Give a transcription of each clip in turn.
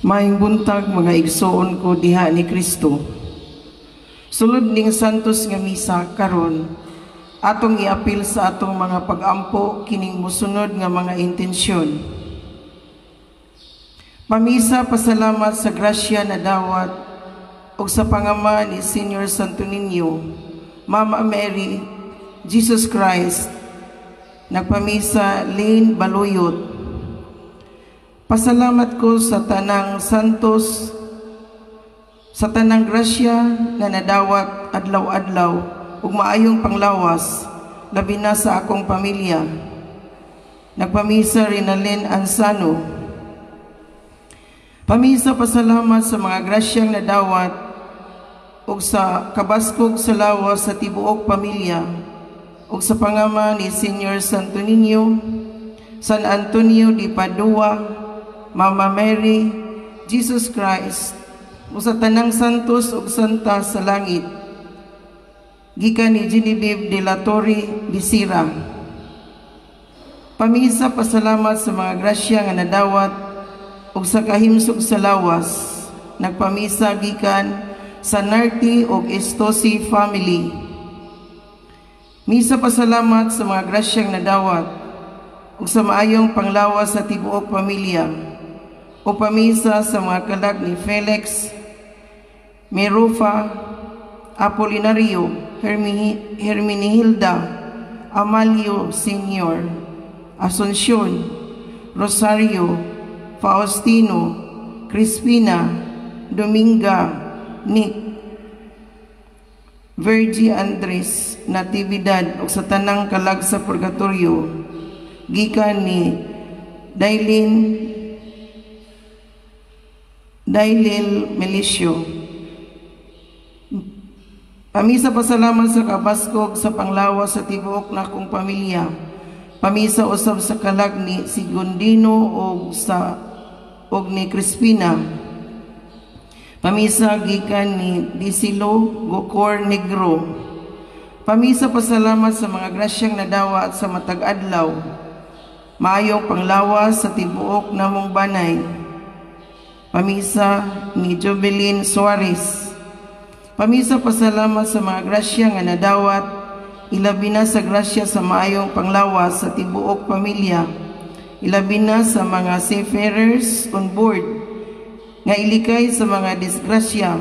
Maayong buntag mga igsoon ko diha ni Kristo. Sulod ning santos nga misa karon, atong iapil sa atong mga pag-ampo kining mosunod nga mga intensyon. Pamisa pasalamat sa grasya na dawat ug sa pangama ni Senior Santo Niño, Mama Mary, Jesus Christ. Nagpamisa Lane Baluyot. Pasalamat ko sa tanang santos, sa tanang grasya na nadawat adlaw-adlaw ug maayong panglawas, labi na sa akong pamilya. Nagpamisa Rinalyn Ansano. Pamisa pasalamat sa mga grasyang nadawat ug sa kabaskog sa lawas sa tibuok pamilya ug sa pangama ni Senior Santo Niño, San Antonio de Padua, Mama Mary, Jesus Christ, o sa tanang santos ug santa sa langit, gikan ni Genevieve de la Torre Bisira. Pamisa pasalamat sa mga grasya nga nadawat ug sa kahimsog sa lawas, nagpamisa gikan sa Narti ug Estosi family. Misa pasalamat sa mga grasyang nadawat ug sa maayong panglawas sa tibuok pamilya. O pamisa sa mga kalag ni Felix, Merufa, Apolinario, Herminihilda, Amalio Senior, Asuncion, Rosario, Faustino, Crispina, Dominga, Nick, Virgie Andres, Natividad o sa tanang kalag sa purgatorio, gikan ni Dailil Melisio. Pamisa pasalamat sa kabaskog sa panglawas sa tibuok na akong pamilya. Pamisa usab sa kalag ni Sigundino og ni Crispina. Pamisa gikan ni Disilo Gocor Negro. Pamisa pasalamat sa mga grasyang nadawat sa matag adlaw. Maayong panglawas sa tibuok namong banay. Pamisa ni Jovelyn Suarez. Pamisa pasalamat sa mga grasya nga nadawat, ilabi na sa grasya sa maayong panglawas sa tibuok pamilya, ilabi na sa mga seafarers on board, nga ilikay sa mga disgrasya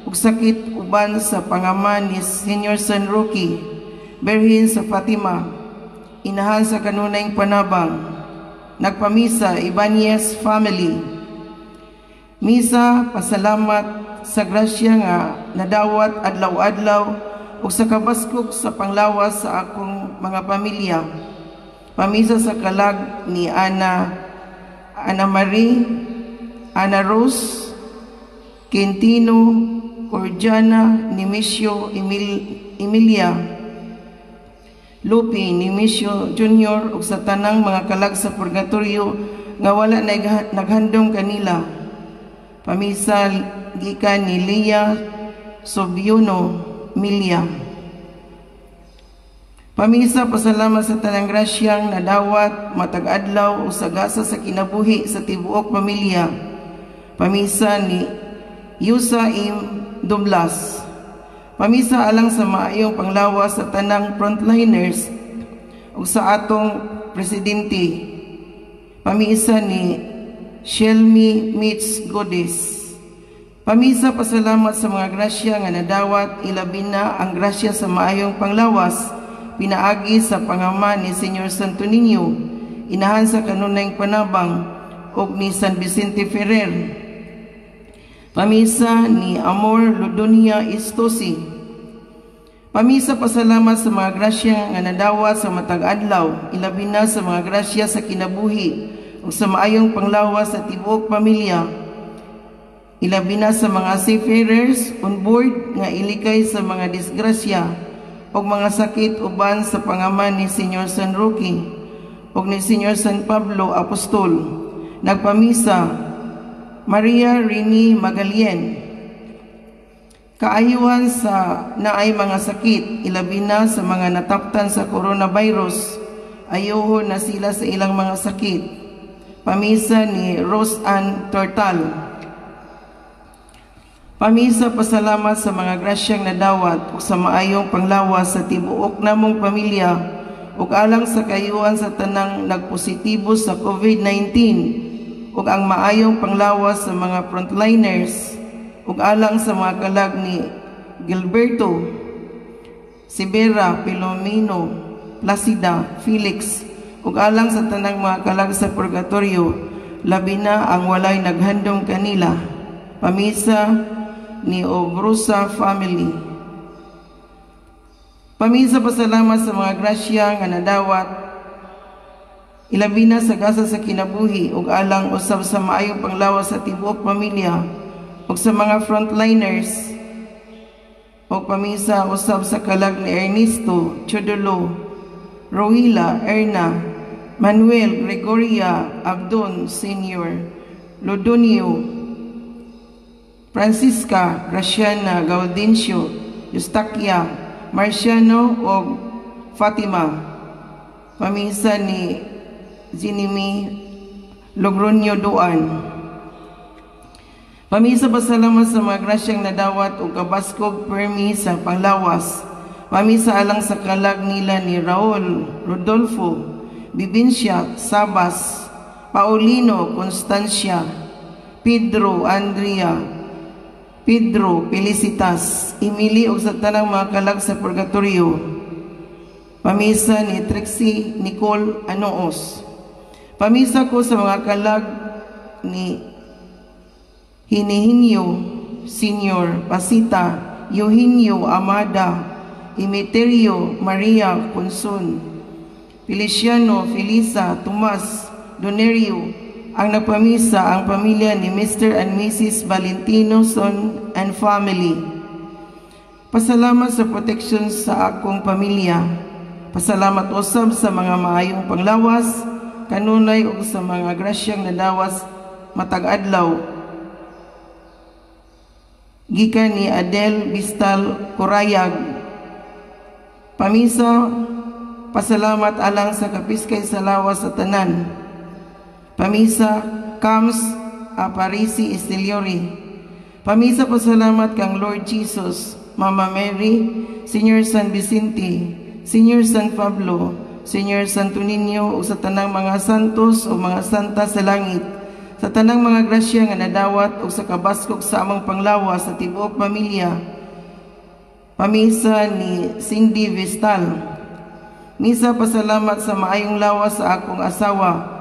ug sakit uban sa pangama ni Senior San Roque, Berhin sa Fatima, inahan sa kanunayng panabang. Nagpamisa Ibanez family. Misa pasalamat sa grasya nga nadawat adlaw-adlaw ug sa kabaskog sa panglawas sa akong mga pamilya. Pamisa sa kalag ni Ana Marie, Ana Rose, Quintino, Cordiana, Nemesio, Emilia, Lupi, Nemesio Jr. ug sa tanang mga kalag sa purgatorio nga wala naghandom kanila. Pamisa gikan ni Leah Sobiuno Milia. Pamisa pasalamat sa tanang grasyang nadawat matag adlaw o sagasa sa kinabuhi sa tibuok pamilya. Pamisa ni Yusa M. Doblas. Pamisa alang sa maayong panglawas sa tanang frontliners o sa atong presidente. Pamisa ni Shelmy Mitz Godes. Pamisa pasalamat sa mga grasya nga nadawat, ilabi na ang grasya sa maayong panglawas, pinaagi sa pangama ni Senior Santo Niño, inahan sa kanunayng panabang, ug ni San Vicente Ferrer. Pamisa ni Amor Ludonia Estosi. Pamisa pasalamat sa mga grasya nga nadawat sa matag adlaw, ilabi na sa mga grasya sa kinabuhi, ug sa maayong panglawas sa tibuok pamilya, ilabi na sa mga seafarers on board nga ilikay sa mga disgrasya ug mga sakit uban sa pangama ni Senior San Roque ug ni Senior San Pablo Apostol. Nagpamisa Maria Rini Magalien. Kaayuhan sa naay mga sakit, ilabi na sa mga nataptan sa coronavirus, ayuho na sila sa ilang mga sakit. Pamisa ni Rose Ann Tortal. Pamisa pasalamat sa mga grasyang nadawat ug sa maayong panglawas sa tibuok namong pamilya ug alang sa kayuan sa tanang nagpositibo sa COVID-19 ug ang maayong panglawas sa mga frontliners ug alang sa mga kalag ni Gilberto, Sibera, Pilomino, Placida, Felix ug alang sa tanang mga kalag sa purgatorio, labi na ang walay naghandom kanila. Pamisa ni Obrusa family. Pamisa pasalamat sa mga grasya nga nadawat ilabi na sa gasa sa kinabuhi ug alang usab sa maayong panglawas sa tibuok pamilya ug sa mga frontliners ug pamisa usab sa kalag ni Ernesto, Chodolo, Rohila, Erna, Manuel, Gregoria, Abdon Senior, Lodonio, Francisca, Graciana, Gaudencio, Eustaquia, Marciano ug Fatima. Pamisa ni Zinimi Logronio Duan. Pamisa pasalamat sa mga grasyang nadawat ug kabaskog permi sa panglawas. Pamisa alang sa kalag nila ni Raul, Rodolfo, Bibincia, Sabas, Paulino, Constancia, Pedro, Andrea, Pedro, Felicitas, Emily ug sa tanang mga kalag sa purgatorio. Pamisa ni Trixie Nicole Anoos. Pamisa ko sa mga kalag ni Hinihinyo Senior, Pasita, Eugenio Amada, Emeterio Maria Conson, Feliciano, Felisa, Tomas, Donerio. Ang nagpamisa ang pamilya ni Mr. and Mrs. Valentino Son and family. Pasalamat sa protection sa akong pamilya. Pasalamat usab sa mga maayong panglawas, kanunay ug sa mga grasyang nadawas matag adlaw. Gikan ni Adel Bistal Corayag. Pamisa pasalamat alang sa kapiskay sa lawas sa tanan. Pamisa Cams Aparisi Estiliori. Pamisa pasalamat kang Lord Jesus, Mama Mary, Senior San Vicente, Senior San Pablo, Senior Santo Niño ug sa tanang mga santos o mga santa sa langit, sa tanang mga grasya nga nadawat ug sa kabaskog sa among panglawas sa tibuok pamilya. Pamisa ni Cindy Vestal. Misa pasalamat sa maayong lawas sa akong asawa.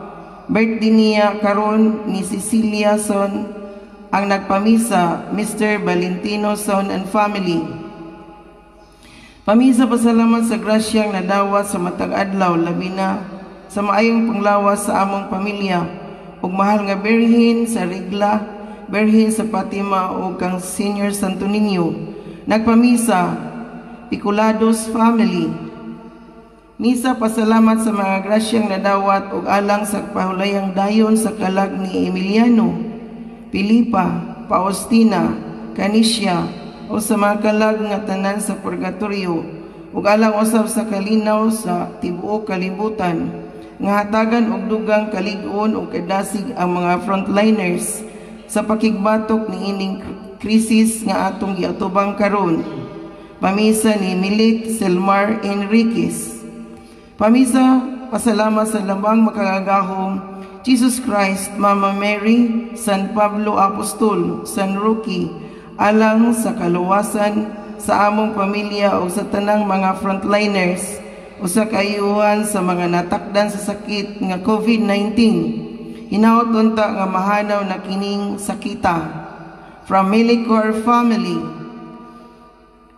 Birthday niya karon ni Cecilia Son, ang nagpamisa Mr. Valentino Son and family. Pamisa pasalamat sa grasyang nadawat sa matag adlaw, labi na sa maayong panglawas sa among pamilya ug mahal nga Birhen sa Regla, Birhen sa Fatima ug kang Senior Santo Niño. Nagpamisa Picolados family. Misa pasalamat sa mga grasyang nadawat ug alang sa pahulayang dayon sa kalag ni Emiliano, Pilipa, Faustina, Canisha o sa mga kalag nga tanan sa purgatorio ug alang usab sa kalinaw sa tibuok kalibutan nga hatagan og dugang kalig-on ug kadasig ang mga frontliners sa pakigbatok ni ining krisis nga atong giatubang karon. Pamisa ni Milit Selmar Enriquez. Pamisa pasalamat sa lambang makagagahom Jesus Christ, Mama Mary, San Pablo Apostol, San Roque, alang sa kaluwasan sa among pamilya o sa tanang mga frontliners o sa kayuhan sa mga natakdan sa sakit nga COVID-19. Hinaot unta nga mahanaw na kining sakita. From Melicor family.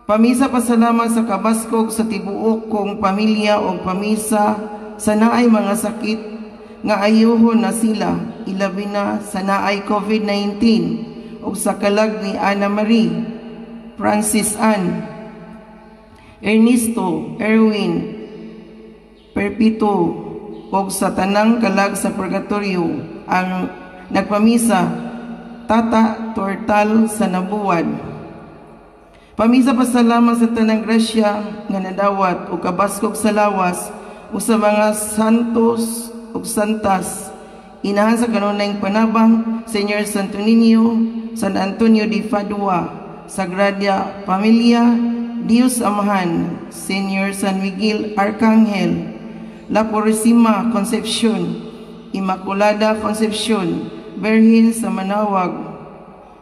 Pamisa pasalamat sa kabaskog sa tibuok kong pamilya o pamisa sa naay mga sakit nga ayuhon na sila, ilabi na sa naay COVID-19 o sa kalag ni Ana Marie, Francis Ann, Ernesto, Erwin, Perpito o sa tanang kalag sa purgatorio ang nagpamisa Tata Tortal sa Nabuwad. Pamisa pasalamat sa tanang grasya nga nadawat o kabaskog sa lawas o sa mga santos o santas Inahan sa kanunayng panabang, Senior Santo Niño, San Antonio de Padua, Sagrada Familia, Dios Amahan, Senior San Miguel Arcangel, La Purísima Concepcion, Immaculada Concepcion, Berhin sa Manawag,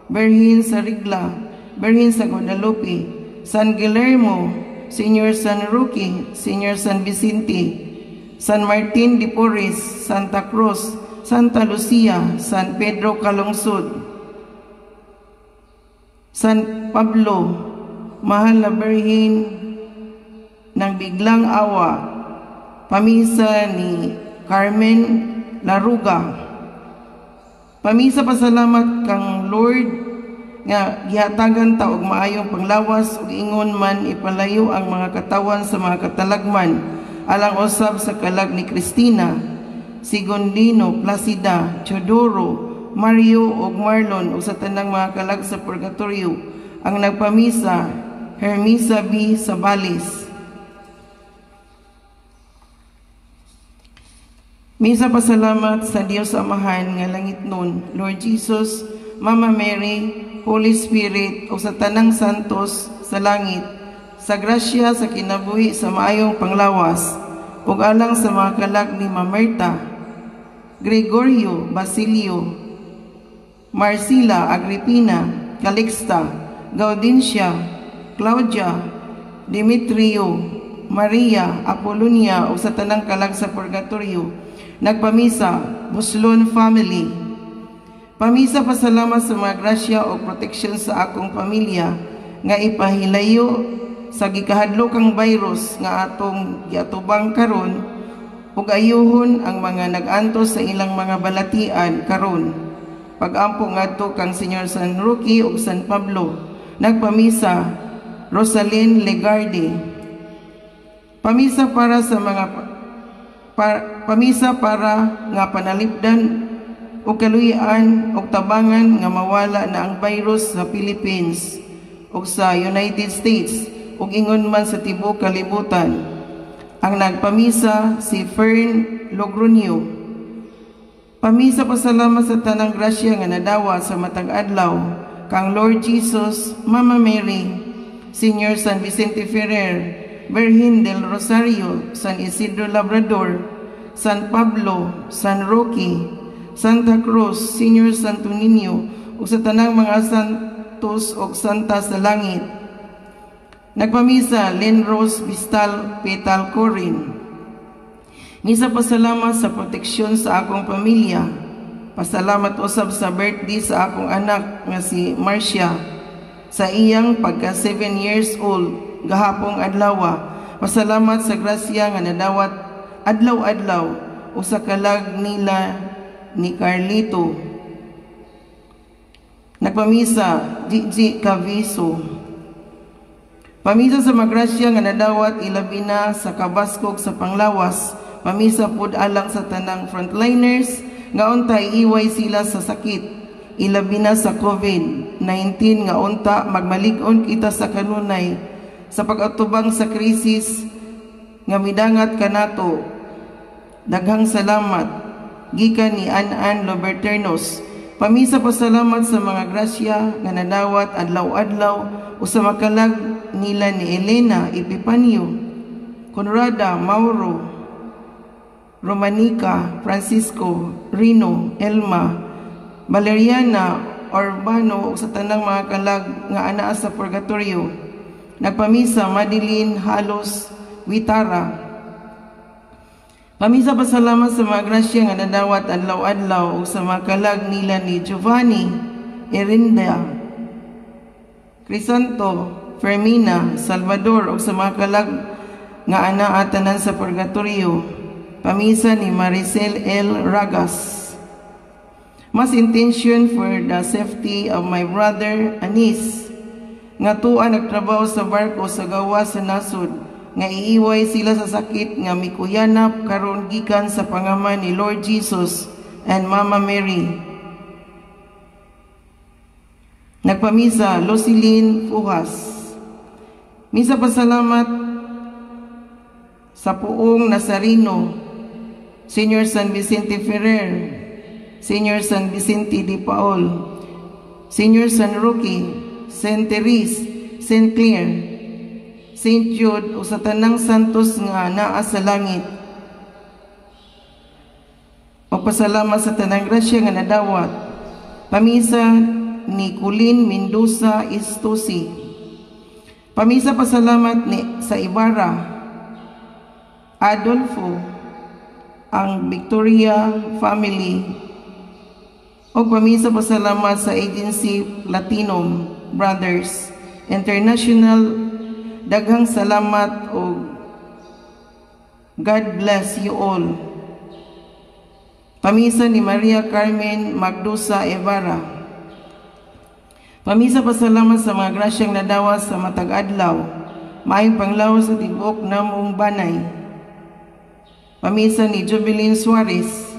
Berhin sa Rigla, Berhin sa Guadalupe, San Guillermo, Senior San Roque, Senior San Vicente, San Martin de Porres, Santa Cruz, Santa Lucia, San Pedro Calungsod, San Pablo, Mahal na Berhin ng Biglang Awa, Pamisa ni Carmen Laruga. Pamisa pasalamat kang Lord nga gihatagan ta og maayong panglawas ug ingon man ipalayo ang mga katawan sa mga katalagman alang usab sa kalag ni Cristina, Sigondino, Placida, Chodoro, Mario ug Marlon ug sa tanang mga kalag sa purgatorio ang nagpamisa Hermisa B. Sabales. Misa pasalamat sa Dios Amahan nga langit nun, Lord Jesus, Mama Mary, Holy Spirit o sa tanang santos sa langit, sa grasya sa kinabuhi sa maayong panglawas ug alang sa mga kalag ni Mamerta, Gregorio, Basilio, Marcila, Agripina, Calixta, Gaudencia, Claudia, Demetrio, Maria, Apolonia o sa tanang kalag sa purgatorio, nagpamisa, Buslon family. Pamisa pasalamat sa mga grasya o proteksyon sa akong pamilya nga ipahilayo sa gikahadlokang virus nga atong giatubang karon ug ayuhon ang mga nag-antos sa ilang mga balatian karon. Pag-ampo ngadto kang Senior San Roque ug San Pablo. Nagpamisa, Rosalyn Legarde. Pamisa para sa mga pamisa para nga panalipdan o kaluyan o tabangan nga mawala na ang virus sa Philippines o sa United States o ingon man sa tibuok kalibutan. Ang nagpamisa si Fern Logronio. Pamisa pasalamat sa tanang grasya nga nadawa sa matag adlaw kang Lord Jesus, Mama Mary, Senior San Vicente Ferrer, Virgen del Rosario, San Isidro Labrador, San Pablo, San Roque, Santa Cruz, Senior Santo Niño, ug sa tanang mga santos ug santa sa langit. Nagpamisa, Len Rose Vistal Petal Corin. Misa pasalamat sa proteksyon sa akong pamilya. Pasalamat usab sa birthday sa akong anak nga si Marcia sa iyang pagka 7 years old gahapong adlaw. Pasalamat sa grasya nga nadawat adlaw-adlaw o sa kalag nila ni Carlito. Nagpamisa, Gigi Caviso. Pamisa sa magrasya nga nadawat ilabi na sa kabaskog sa panglawas. Pamisa pud alang sa tanang frontliners nga unta iiway sila sa sakit. Ilabi na sa COVID-19 nga unta magmalig-on kita sa kanunay sa pag-atubang sa krisis nga midangat kanato. Daghang salamat gikan ni An Loberternos. Pamisa pasalamat sa mga grasya nga nadawat adlaw-adlaw o sa makalag nila ni Elena Epipanio, Conrada Mauro, Romanica, Francisco, Rino, Elma, Valeriana, Urbano o sa tanang mga kalag nga anaa sa purgatorio. Nagpamisa Madeline Halos Witara. Pamisa pasalamat sa mga grasya nga nadawat adlaw-adlaw o sa mga kalag nila ni Giovanni, Erinda, Crisanto, Fermina, Salvador o sa mga kalag nga anaa tanan sa purgatorio. Pamisa ni Maricel L. Ragas. Mas intention for the safety of my brother Anis nga tuwa nagtrabaho sa barko sa gawa sa nasod nga iiway sila sa sakit nga mikuyanap karon gikan sa pangaman ni Lord Jesus and Mama Mary. Nagpamisa Lucilin Fuhas. Misa pasalamat sa puong Nazareno, Senior San Vicente Ferrer, Senior San Vicente de Paul, Senior San Roque, Saint Therese, Saint Clare, Saint Jude o sa tanang santos nga naa sa langit. Magpasalamat sa tanang grasya nga nadawat. Pamisa ni Colin Mendoza Istosi. Pamisa pasalamat ni sa Ibarra Adolfo, ang Victoria family. O pamisa pasalamat sa Agency Platinum Brothers International. Daghang salamat o God bless you all. Pamisa ni Maria Carmen Magdusa Evara. Pamisa pasalamat sa mga grasyang nadawas sa matag adlaw, maayong panglawas sa tibuok namong banay. Pamisa ni Jubilin Suarez.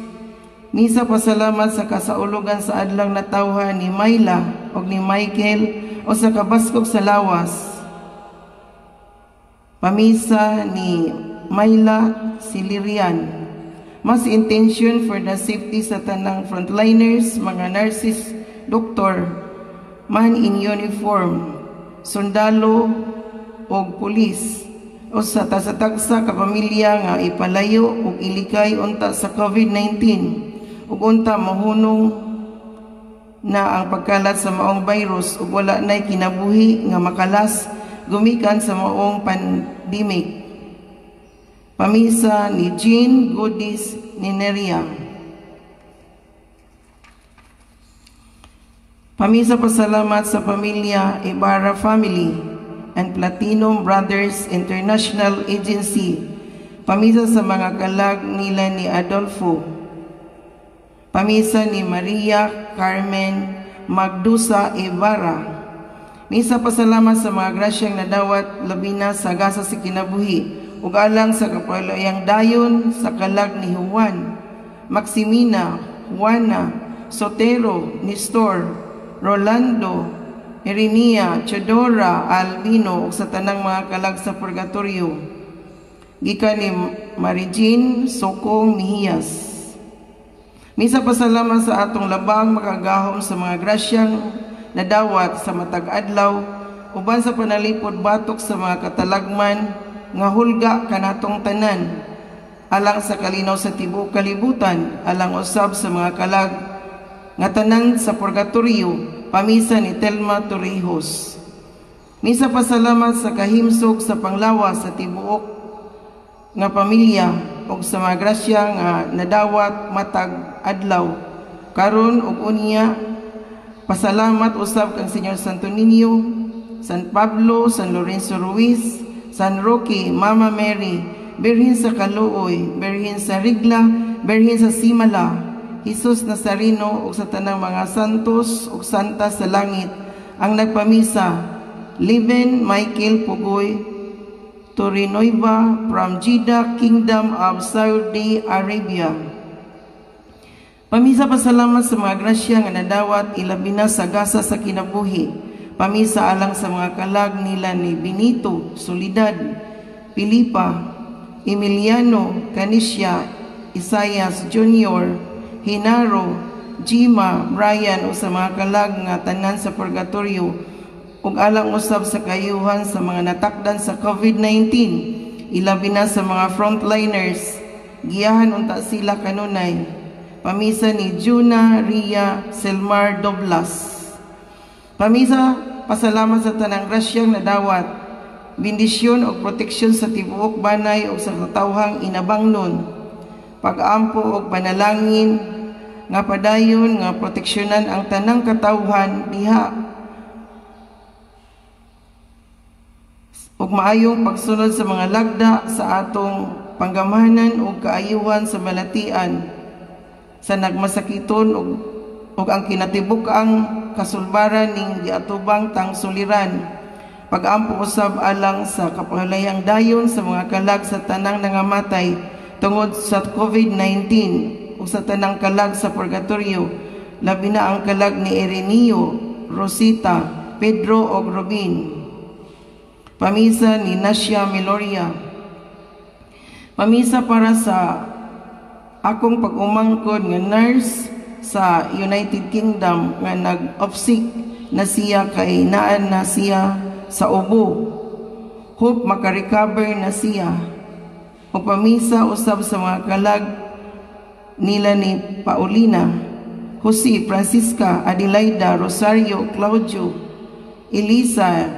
Misa pasalamat sa kasaulugan sa adlang natawhan ni Myla o ni Michael o sa kabaskog sa lawas. Pamisa ni Myla Silirian. Mas intention for the safety sa tanang frontliners, mga nurses, doktor, man in uniform, sundalo o pulis, o sa tasatagsa kapamilya nga ipalayo o ilikay unta sa COVID-19, ug unta mahunong na ang pagkalat sa maong virus ug wala nay kinabuhi nga makalas gumikan sa maong pandemic. Pamisa ni Jean Godis Nineria. Pamisa pasalamat sa pamilya Ibarra family and Platinum Brothers International Agency. Pamisa sa mga kalag nila ni Adolfo. Pamisa ni Maria Carmen Magdusa Evara. Misa pasalamat sa mga grasyang nadawat labi na sa gasa si kinabuhi ug alang sa kapalayang dayon sa kalag ni Juan, Maximina, Juana, Sotero, Nestor, Rolando, Irinia, Chodora, Albino ug sa tanang mga kalag sa purgatorio. Gikan ni Marijin Sokong Mihias. Misa pasalamat sa atong labang makagahom sa mga grasyang nadawat sa matag adlaw uban sa panalipod batok sa mga katalagman nga hulga kanatong tanan alang sa kalinaw sa tibuok kalibutan, alang usab sa mga kalag nga tanan sa purgatorio. Pamisa ni Telma Torrijos. Misa pasalamat sa kahimsog sa panglawas sa tibuok nga pamilya ug sa mga grasya nga nadawat matag adlaw karon ug unya. Pasalamat usab kang Senyor Santo Niño, San Pablo, San Lorenzo Ruiz, San Roque, Mama Mary, Birhen sa Kaluoy, Birhen sa Rigla, Birhen sa Simala, Jesus Nazareno ug sa tanang mga santos ug santa sa langit ang nagpamisa. Liven Michael Pugoy Torinoiva from Jeddah, Kingdom of Saudi Arabia. Pamisa pasalamat sa mga grasya nga nadawat ilabi na sa gasa sa kinabuhi. Pamisa alang sa mga kalag nila ni Benito, Soledad, Pilipa, Emiliano, Canisha, Isayas Jr., Hinaro, Jima, Brian o sa mga kalag nga tanan sa purgatorio ug alang usab sa kayuhan sa mga natakdan sa COVID-19 ilabi na sa mga frontliners. Giyahan unta sila kanunay. Pamisa ni Juna Ria Selmar Doblas. Pamisa pasalamat sa tanang grasyang nadawat, bendisyon o proteksyon sa tibuok banay o sa katawhang inabangnon, pag-ampo o panalangin nga padayon nga proteksyonan ang tanang katawhan diha ug maayong pagsunod sa mga lagda sa atong panggamahanan ug kaayuhan sa malatian sa nagmasakiton ug ang kinatibuk-ang kasulbaran ning giatubang tang suliran. Pag-ampo usab alang sa kapahalayang dayon sa mga kalag sa tanang nangamatay tungod sa COVID-19 ug sa tanang kalag sa purgatorio, labi na ang kalag ni Ireneo, Rosita, Pedro ug Robin. Pamisa ni Nasya Meloria. Pamisa para sa akong pag-umangkod nga nurse sa United Kingdom nga nag-offsick na siya kay naan na siya sa ubo. Hope makarecover na siya. O pamisa usab sa mga kalag nila ni Paulina, Jose, Francisca, Adelaida, Rosario, Claudio, Elisa,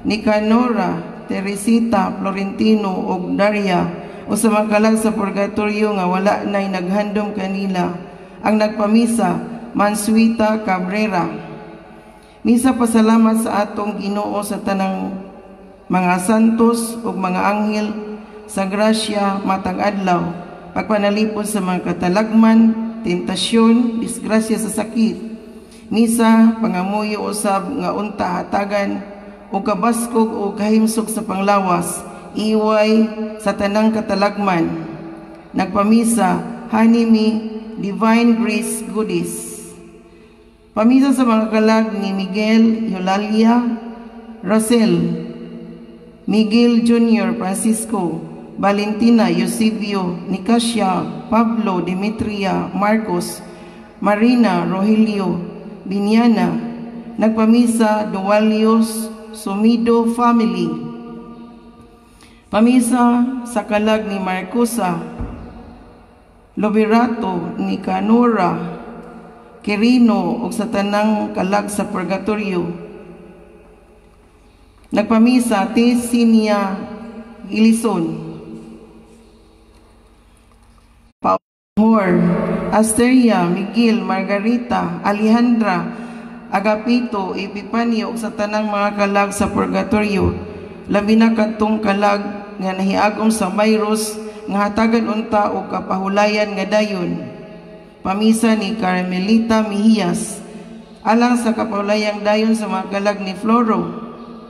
Nicanora, Teresita, Florentino ug Daria, o sa mga kalag sa purgatorio nga wala na'y naghandom kanila. Ang nagpamisa, Mansuita Cabrera. Misa pasalamat sa atong Ginoo sa tanang mga santos ug mga anghel sa grasya matag adlaw, pagpanalipod sa mga katalagman, tentasyon, disgrasya sa sakit. Misa pangamuyo usab nga unta hatagan o kabaskog o kahimsog sa panglawas, iway sa tanang katalagman. Nagpamisa, Hanimi, Divine Grace Goodies. Pamisa sa mga kalag ni Miguel, Eulalia, Rosel, Miguel Jr., Francisco, Valentina, Eusebio, Nicasia, Pablo, Demetria, Marcos, Marina, Rogelio, Biniana. Nagpamisa, Dualios, Sumido Family. Pamisa sa kalag ni Marcosa, Loberato, Nicanora, Quirino, ug sa tanang kalag sa purgatorio. Nagpamisa, Tesinia Gilison, Paul, Asteria, Miguel, Margarita, Alejandra, Agapito, Epipanio, ug sa tanang mga kalag sa purgatorio. Labi na kadtong kalag nga nahiagom sa virus nga hatagan unta o kapahulayan nga dayon. Pamisa ni Carmelita Mejias, alang sa kapahulayang dayon sa mga kalag ni Floro,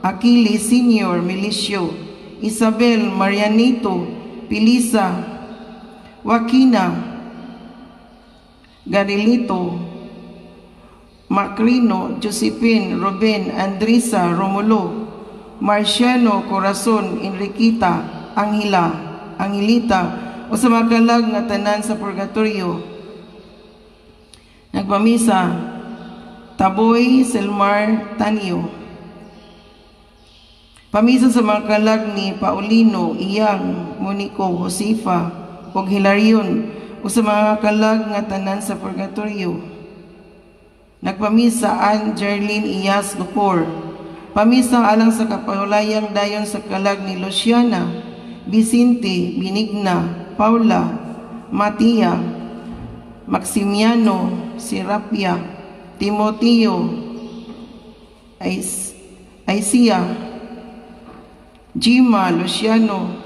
Aquiles Senior, Milicio, Isabel, Marianito, Pilisa, Joaquina, Garilito, Macrino, Josephine, Ruben, Andrisa, Romulo, Marciano, Corazon, Enriquita, Angela, Angelita, o sa mga kalag nga tanan sa purgatorio. Nagpamisa, Taboy, Selmar, Tanyo. Pamisa sa mga kalag ni Paulino, Iyang, Monico, Josefa, ug Hilarion, o sa mga kalag nga tanan sa purgatorio. Nagpamisa, Ann Jerlyn Iyas Gupor. Pamisa alang sa kapahulayang dayon sa kalag ni Luciana, Vicente, Benigna, Paula, Matia, Maximiano, Serapia, Timoteo, Aisia, Jima, Luciano,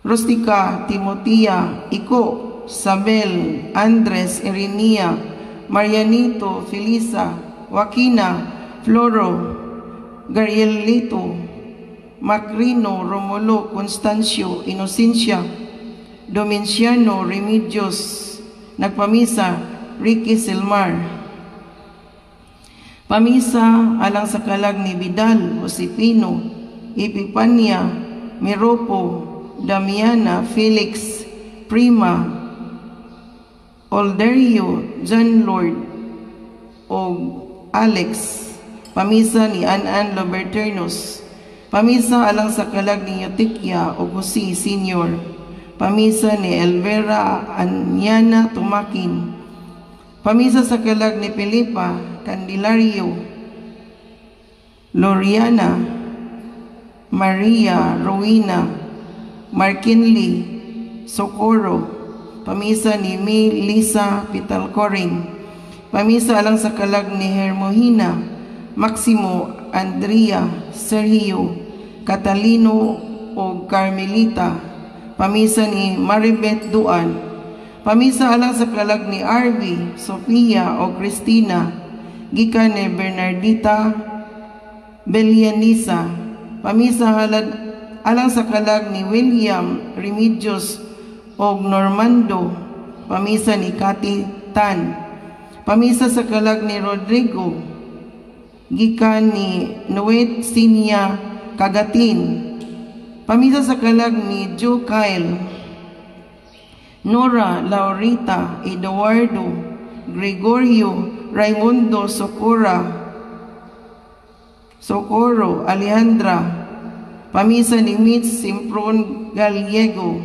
Rustica, Timotia, Iko, Sabel, Andres, Irinia, Marianito, Felisa, Joaquina, Floro, Garielito, Macrino, Romulo, Constancio, Inocencia, Domenciano, Remedios. Nagpamisa, Ricky Silmar. Pamisa alang sa kalag ni Vidal, Josepino, Epipania, Meropo, Damiana, Felix, Prima, Olderio, John Lord, o Alex. Pamisa ni Anan Loberternos. Pamisa alang sa kalag ni Eutychia o Jose Senior. Pamisa ni Elvera Anyana Tumakin. Pamisa sa kalag ni Felipa Candelario, Loriana, Maria, Rowena, Markinley, Socorro. Pamisa ni Melissa Pitalcoring. Pamisa alang sa kalag ni Hermohina, Maximo, Andrea, Sergio, Catalino o Carmelita. Pamisa ni Maribeth Duan. Pamisa alang sa kalag ni Arby, Sofia o Cristina, gikan ni Bernardita Belianisa. Pamisa alang sa kalag ni William Remedios o Normando. Pamisa ni Cathy Tan. Pamisa sa kalag ni Rodrigo, gikan ni Noet Sinia Kagatin. Pamisa sa kalag ni Joe Kyle, Nora Laurita Eduardo Gregorio Raimundo Socorro Alejandra. Pamisa ni Mitch Simpron Gallego.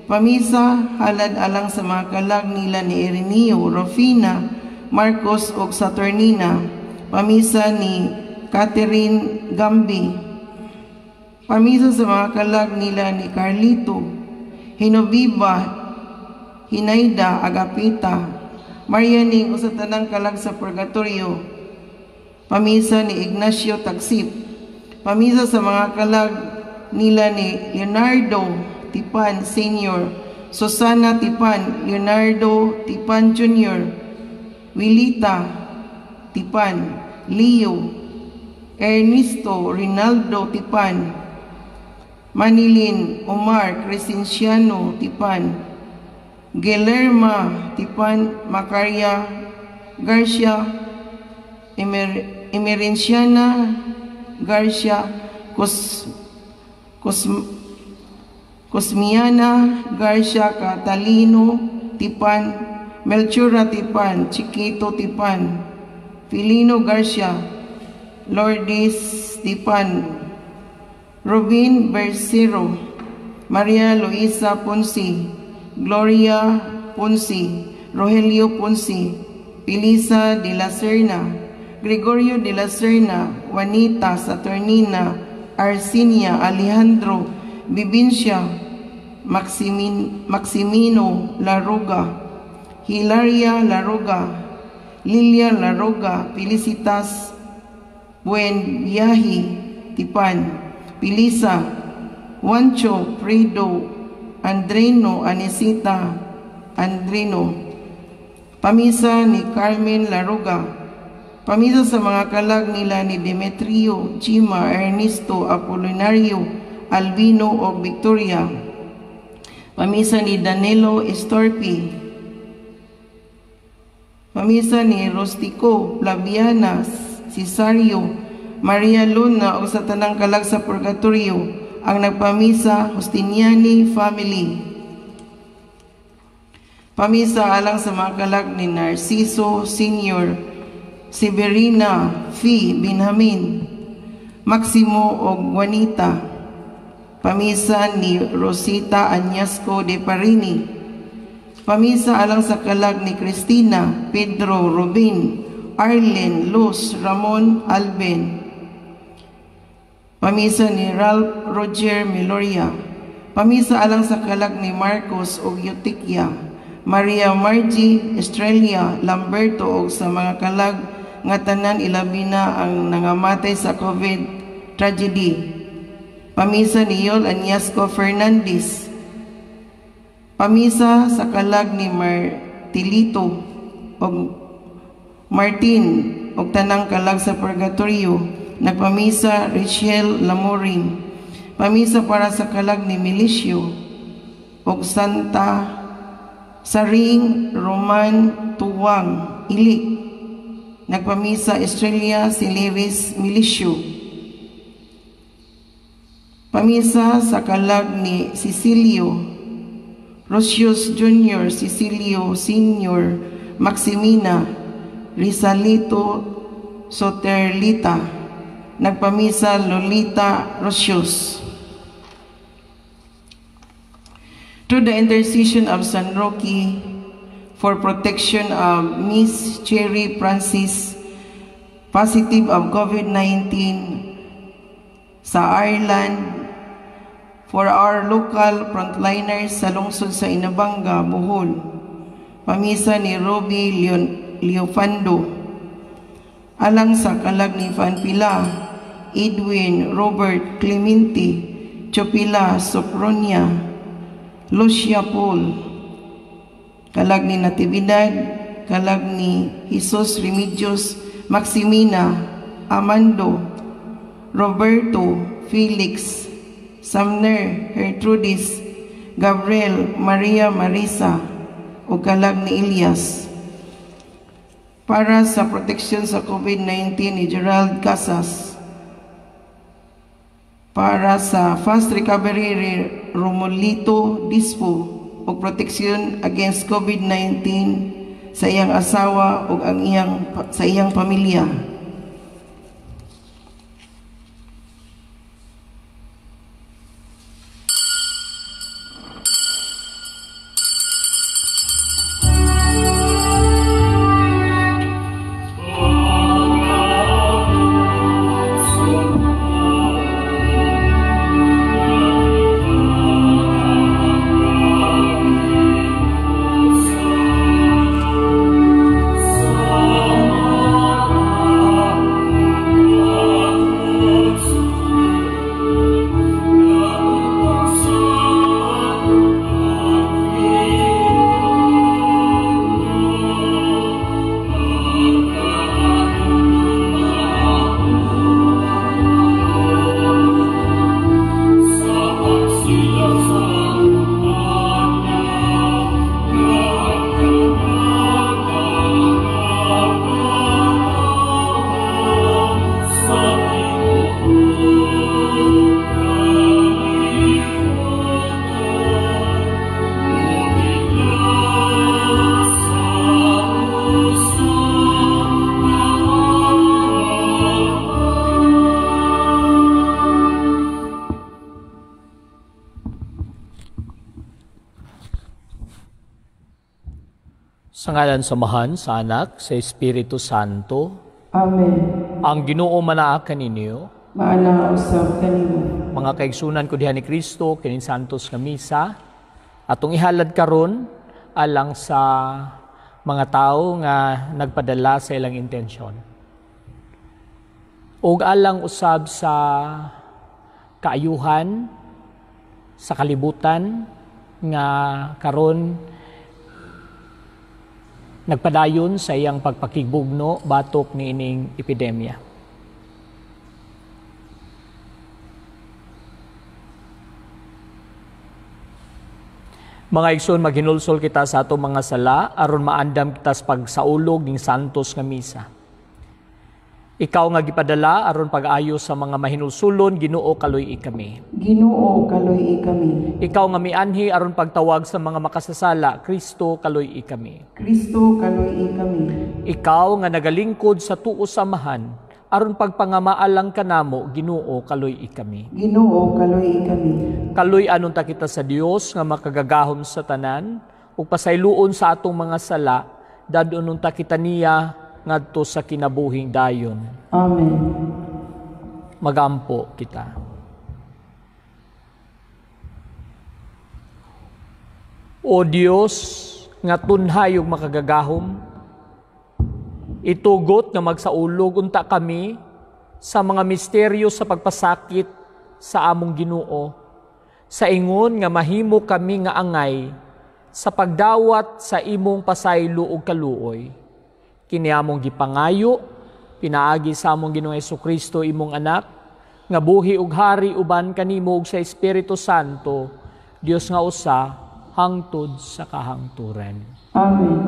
Pamisa halad alang sa mga kalag nila ni Ireneo, Rufina, Marcos ug Saturnina. Pamisa ni Catherine Gambi. Pamisa sa mga kalag nila ni Carlito, Hinoviva, Hinaida, Agapita, Marianing o sa tanang kalag sa Purgatorio. Pamisa ni Ignacio Tagsip. Pamisa sa mga kalag nila ni Leonardo Tipan Sr., Susana Tipan, Leonardo Tipan Jr., Wilita Tipan, Leo, Ernesto Rinaldo Tipan, Manilin Omar Crescenciano Tipan, Guillerma Tipan, Macaria Garcia, Emerenciana Garcia, Cosmiana Garcia Catalino Tipan, Melchora Tipan, Chiquito Tipan, Filino Garcia, Lourdes Tipan, Robin Bersero, Maria Luisa Ponce, Gloria Ponce, Rogelio Ponce, Pilisa de la Serna, Gregorio de la Serna, Juanita Saturnina, Arsinia Alejandro, Bibincia, Maximino Laruga, Hilaria Laruga, Lilia Laruga, Felicitas Buen Viaje Tipan, Pilisa, Juancho Fredo, Andreno Anesita Andreno. Pamisa ni Carmen Laruga. Pamisa sa mga kalag nila ni Demetrio, Chima, Ernesto, Apolinario, Albino o Victoria. Pamisa ni Danilo Estorpi. Pamisa ni Rostico, Flaviana, Cesario, Maria Luna o sa tanang kalag sa Purgatorio. Ang nagpamisa, Justiniani family. Pamisa alang sa mga kalag ni Narciso Sr., Severina Fi Benjamin, Maximo o Juanita. Pamisa ni Rosita Añasco de Parini. Pamisa alang sa kalag ni Cristina, Pedro, Rubin, Arlen, Luz, Ramon, Alben. Pamisa ni Ralph Roger Meloria. Pamisa alang sa kalag ni Marcos o Eutiquia, Maria Margie, Estrella, Lamberto o sa mga kalag nga tanan ilabi na ang nangamatay sa COVID tragedy. Pamisa ni Yol Añasco Fernandez. Pamisa sa kalag ni Martilito o Martin o tanang kalag sa Purgatorio. Nagpamisa Richelle Lamorin. Pamisa para sa kalag ni Milicio o Santa Saring Roman Tuwang Ilik. Nagpamisa Estrella Sileris Milicio. Pamisa sa kalag ni Cecilio Rocios Jr., Cecilio Sr., Maximina Rizalito Soterlita. Nagpamisa Lolita Rocios. Through the intercession of San Roque for protection of Miss Cherry Francis, positive of COVID-19 sa Ireland, for our local frontliners sa lungsod sa Inabanga, Bohol. Pamisa ni Roby Leofando. Alang sa kalag ni Fanpila, Edwin Robert Clemente, Chopila Sopronia, Lucia Paul. Kalag ni Natividad, kalag ni Jesus Remedios Maximina, Amando, Roberto, Felix, Sumner, Gertrudis, Gabriel, Maria Marisa, o kalag ni Elias. Para sa proteksyon sa COVID-19 ni Gerald Casas. Para sa fast recovery Romolito Dispo. ug proteksyon against COVID-19 sa iyang asawa ug sa iyang pamilya. Sa ngalan samahan sa Anak, sa Espiritu Santo. Amen. Ang Ginoo manaa kaninyo. Maana usab kanimo. Mga kaigsunan ko diha ni Kristo, kinin santos nga misa, atong ihalad karon alang sa mga tao nga nagpadala sa ilang intensyon. Ug alang usab sa kaayuhan, sa kalibutan nga karon nagpadayon sa iyang pagpakigbugno batok ni ining epidemya. Mga igsoon, maghinulsol kita sa atong mga sala aron maandam kita sa pagsaulog ning santos nga misa. Ikaw nga gipadala aron pag-ayo sa mga mahinulsulon, Ginoo kaloy kami. Ginoo kaloy kami. Ikaw nga mianhi aron pagtawag sa mga makasasala, Kristo kaloy kami. Kristo kaloy kami. Ikaw nga nagalingkod sa tuo samahan aron pagpangamaalang kanamo, Ginoo kaloy kami. Ginoo kaloy kami. Kaloy anon ta kita sa Dios nga makagagahom sa tanan ug pasayloon sa atong mga sala, dadonon ta kita niya ngadto sa kinabuhing dayon. Amen. Magampo kita. O Dios, nga tunhay ug makagagahom, itugot nga magsaulog unta kami sa mga misteryo sa pagpasakit sa among Ginoo, sa ingon nga mahimo kami nga angay sa pagdawat sa imong pasaylo ug kaluoy. Kini among gipangayo, pinaagi sa among Ginoong Jesucristo imong anak, nga buhi ug hari uban kanimo ug sa Espiritu Santo, Dios nga usa, hangtod sa kahangturan. Amen.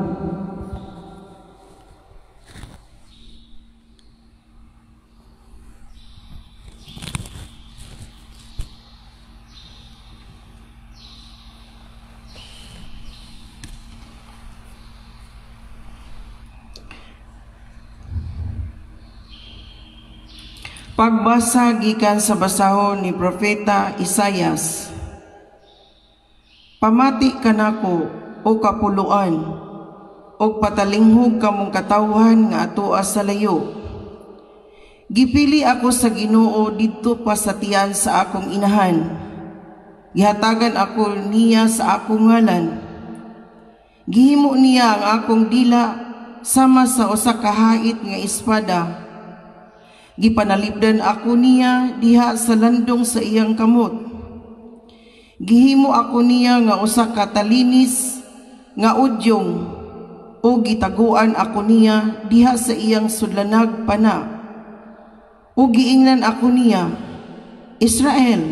Pagbasa gikan sa basahon ni Propeta Isayas. Pamati kanako o kapuluan, o patalinghog kamong katawhan nga atoa sa layo. Gipili ako sa Ginoo didto pa sa tiyan sa akong inahan. Gihatagan ako niya sa akong ngalan. Gihimo niya ang akong dila sama sa usa ka hait nga espada. Gipanalipdan ako niya diha sa landong sa iyang kamot. Gihimo ako niya nga usa ka talinis nga udyong, o gitaguan ako niya diha sa iyang sudlanag pana. O giingnan ako niya, Israel,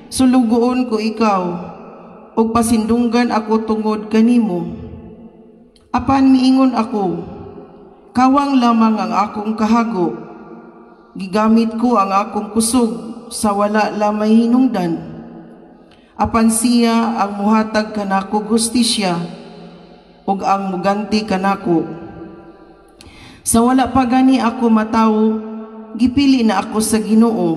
sulugoon ko ikaw, o pasindunggan ako tungod kanimo. Apan miingon ako, kawang lamang ang akong kahago. Gigamit ko ang akong kusog sa wala lamay hinungdan. apan siya ang muhatag kanako gustisya ug ang muganti kanako. Sa wala pa gani ako matawo, gipili na ako sa Ginoo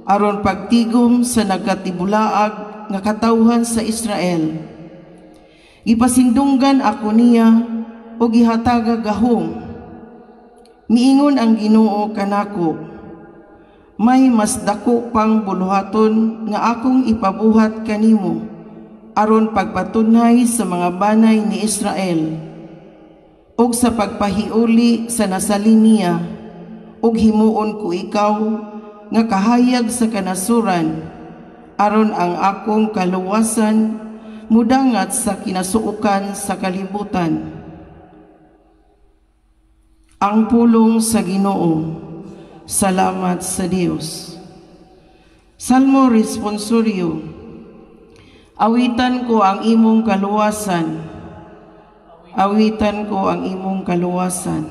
aron pagtigom sa nagkatibulaag nga katawhan sa Israel. Ipasindunggan ako niya ug gihataga gahom. Miingon ang Ginoo kanako, may mas dako pang buluhaton nga akong ipabuhat kanimo aron pagpatunay sa mga banay ni Israel ug sa pagpahiuli sa nasalin niya ug himuon ko ikaw nga kahayag sa kanasuran aron ang akong kaluwasan mudangat sa kinasuukan sa kalibutan. Ang pulong sa Ginoo. Salamat sa Dios. Salmo responsorio. Awitan ko ang imong kaluwasan. Awitan ko ang imong kaluwasan.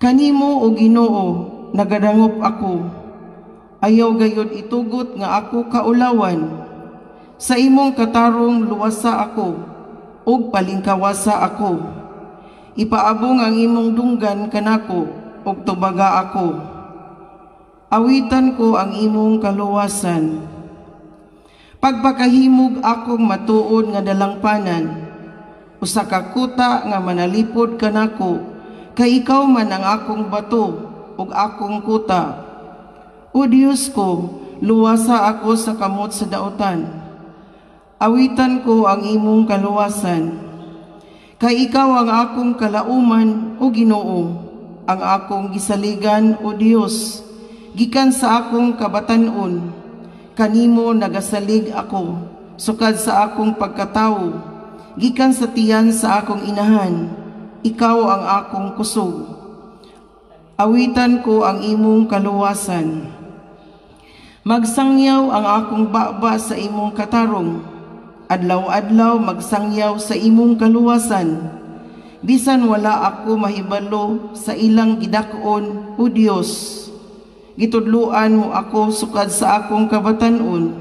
Kanimo o Ginoo nagadangop ako. Ayaw gayud itugot nga ako kaulawan. Sa imong katarong luwasa ako ug palingkawasa ako. Ipaabong ang imong dunggan kanako ug tubaga ako. Awitan ko ang imong kaluwasan. Pagpakahimog akong matuod nga dalangpanan, usa ka kuta nga manalipod kanako, kay ikaw man ang akong bato ug akong kuta. O Dios ko, luwasa ako sa kamot sa dautan. Awitan ko ang imong kaluwasan. Kay ikaw ang akong kalauman o Ginoo, ang akong gisaligan o Dios. Gikan sa akong kabatanon, kanimo nagasalig ako, sukad sa akong pagkatawo, gikan sa tiyan sa akong inahan, ikaw ang akong kusog. Awitan ko ang imong kaluwasan. Magsangyaw ang akong baba sa imong katarong, adlaw-adlaw magsangyaw sa imong kaluwasan, bisan wala ako mahibalo sa ilang gidakon o Dios. Gitudluan mo ako sukad sa akong kabatanon,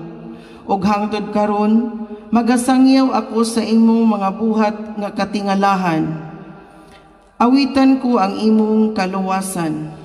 ug hangtod karon magasangyaw ako sa imong mga buhat nga katingalahan. Awitan ko ang imong kaluwasan.